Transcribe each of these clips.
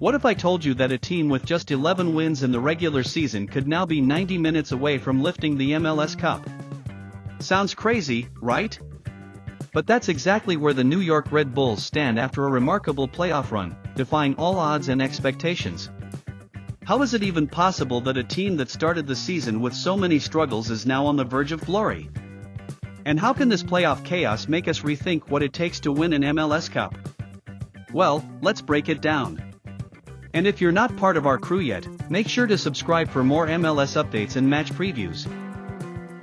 What if I told you that a team with just 11 wins in the regular season could now be 90 minutes away from lifting the MLS Cup? Sounds crazy, right? But that's exactly where the New York Red Bulls stand after a remarkable playoff run, defying all odds and expectations. How is it even possible that a team that started the season with so many struggles is now on the verge of glory? And how can this playoff chaos make us rethink what it takes to win an MLS Cup? Well, let's break it down. And if you're not part of our crew yet, make sure to subscribe for more MLS updates and match previews.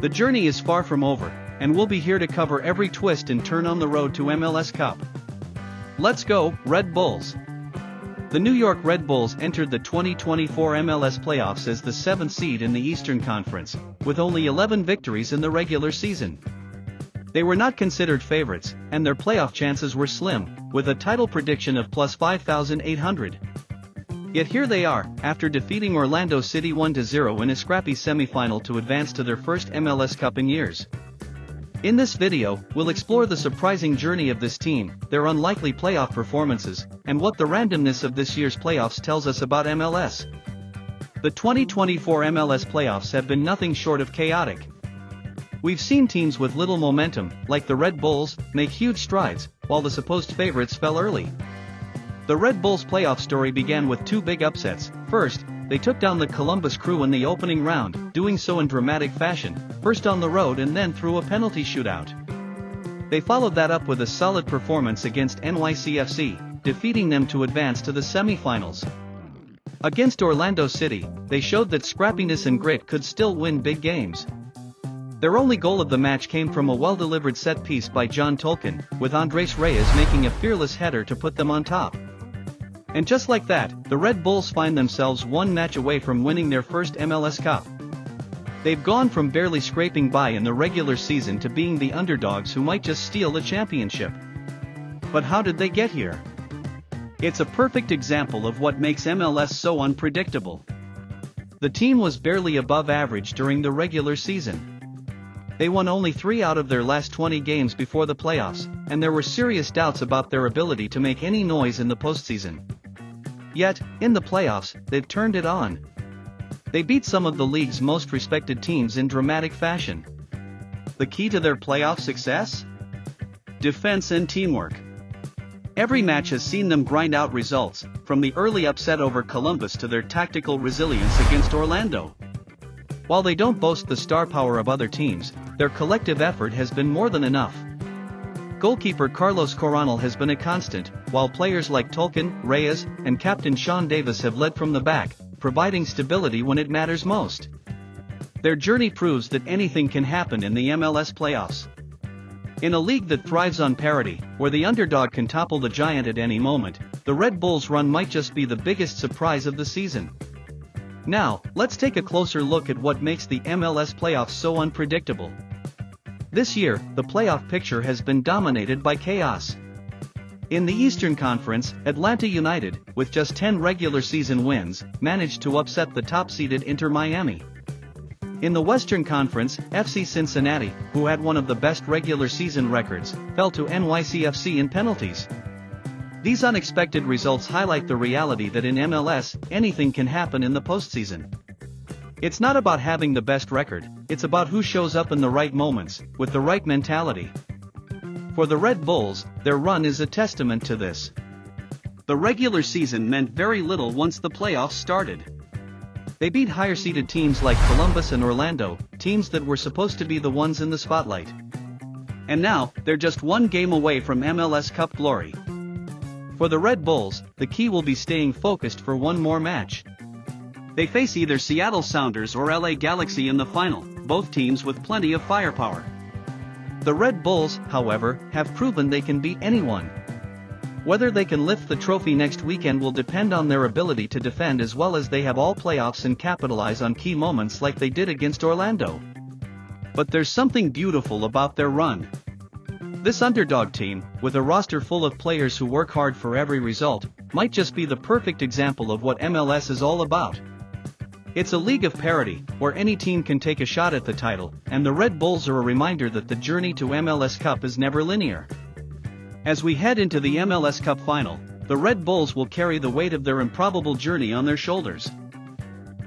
The journey is far from over, and we'll be here to cover every twist and turn on the road to MLS Cup. Let's go, Red Bulls! The New York Red Bulls entered the 2024 MLS playoffs as the 7th seed in the Eastern Conference, with only 11 victories in the regular season. They were not considered favorites, and their playoff chances were slim, with a title prediction of plus 5,800. Yet here they are, after defeating Orlando City 1-0 in a scrappy semifinal to advance to their first MLS Cup in years. In this video, we'll explore the surprising journey of this team, their unlikely playoff performances, and what the randomness of this year's playoffs tells us about MLS. The 2024 MLS playoffs have been nothing short of chaotic. We've seen teams with little momentum, like the Red Bulls, make huge strides, while the supposed favorites fell early. The Red Bulls' playoff story began with two big upsets. First, they took down the Columbus Crew in the opening round, doing so in dramatic fashion, first on the road and then through a penalty shootout. They followed that up with a solid performance against NYCFC, defeating them to advance to the semifinals. Against Orlando City, they showed that scrappiness and grit could still win big games. Their only goal of the match came from a well-delivered set piece by John Tolkin, with Andres Reyes making a fearless header to put them on top. And just like that, the Red Bulls find themselves one match away from winning their first MLS Cup. They've gone from barely scraping by in the regular season to being the underdogs who might just steal the championship. But how did they get here? It's a perfect example of what makes MLS so unpredictable. The team was barely above average during the regular season. They won only 3 out of their last 20 games before the playoffs, and there were serious doubts about their ability to make any noise in the postseason. Yet, in the playoffs, they've turned it on. They beat some of the league's most respected teams in dramatic fashion. The key to their playoff success? Defense and teamwork. Every match has seen them grind out results, from the early upset over Columbus to their tactical resilience against Orlando. While they don't boast the star power of other teams, their collective effort has been more than enough. Goalkeeper Carlos Coronel has been a constant, while players like Tolkin, Reyes, and captain Sean Davis have led from the back, providing stability when it matters most. Their journey proves that anything can happen in the MLS playoffs. In a league that thrives on parity, where the underdog can topple the giant at any moment, the Red Bulls' run might just be the biggest surprise of the season. Now, let's take a closer look at what makes the MLS playoffs so unpredictable. This year, the playoff picture has been dominated by chaos. In the Eastern Conference, Atlanta United, with just 10 regular season wins, managed to upset the top-seeded Inter Miami. In the Western Conference, FC Cincinnati, who had one of the best regular season records, fell to NYCFC in penalties. These unexpected results highlight the reality that in MLS, anything can happen in the postseason. It's not about having the best record, it's about who shows up in the right moments, with the right mentality. For the Red Bulls, their run is a testament to this. The regular season meant very little once the playoffs started. They beat higher-seeded teams like Columbus and Orlando, teams that were supposed to be the ones in the spotlight. And now, they're just one game away from MLS Cup glory. For the Red Bulls, the key will be staying focused for one more match. They face either Seattle Sounders or LA Galaxy in the final, both teams with plenty of firepower. The Red Bulls, however, have proven they can beat anyone. Whether they can lift the trophy next weekend will depend on their ability to defend as well as they have all playoffs and capitalize on key moments like they did against Orlando. But there's something beautiful about their run. This underdog team, with a roster full of players who work hard for every result, might just be the perfect example of what MLS is all about. It's a league of parity, where any team can take a shot at the title, and the Red Bulls are a reminder that the journey to MLS Cup is never linear. As we head into the MLS Cup final, the Red Bulls will carry the weight of their improbable journey on their shoulders.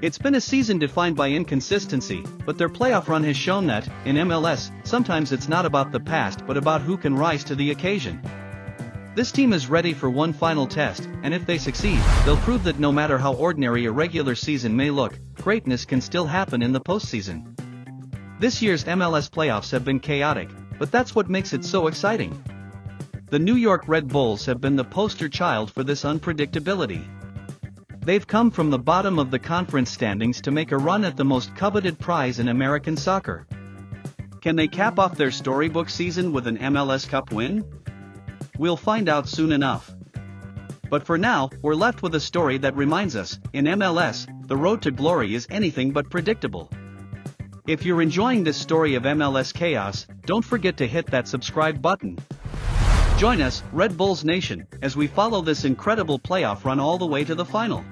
It's been a season defined by inconsistency, but their playoff run has shown that, in MLS, sometimes it's not about the past but about who can rise to the occasion. This team is ready for one final test, and if they succeed, they'll prove that no matter how ordinary a regular season may look, greatness can still happen in the postseason. This year's MLS playoffs have been chaotic, but that's what makes it so exciting. The New York Red Bulls have been the poster child for this unpredictability. They've come from the bottom of the conference standings to make a run at the most coveted prize in American soccer. Can they cap off their storybook season with an MLS Cup win? We'll find out soon enough. But for now, we're left with a story that reminds us, in MLS, the road to glory is anything but predictable. If you're enjoying this story of MLS chaos, don't forget to hit that subscribe button. Join us, Red Bulls Nation, as we follow this incredible playoff run all the way to the final.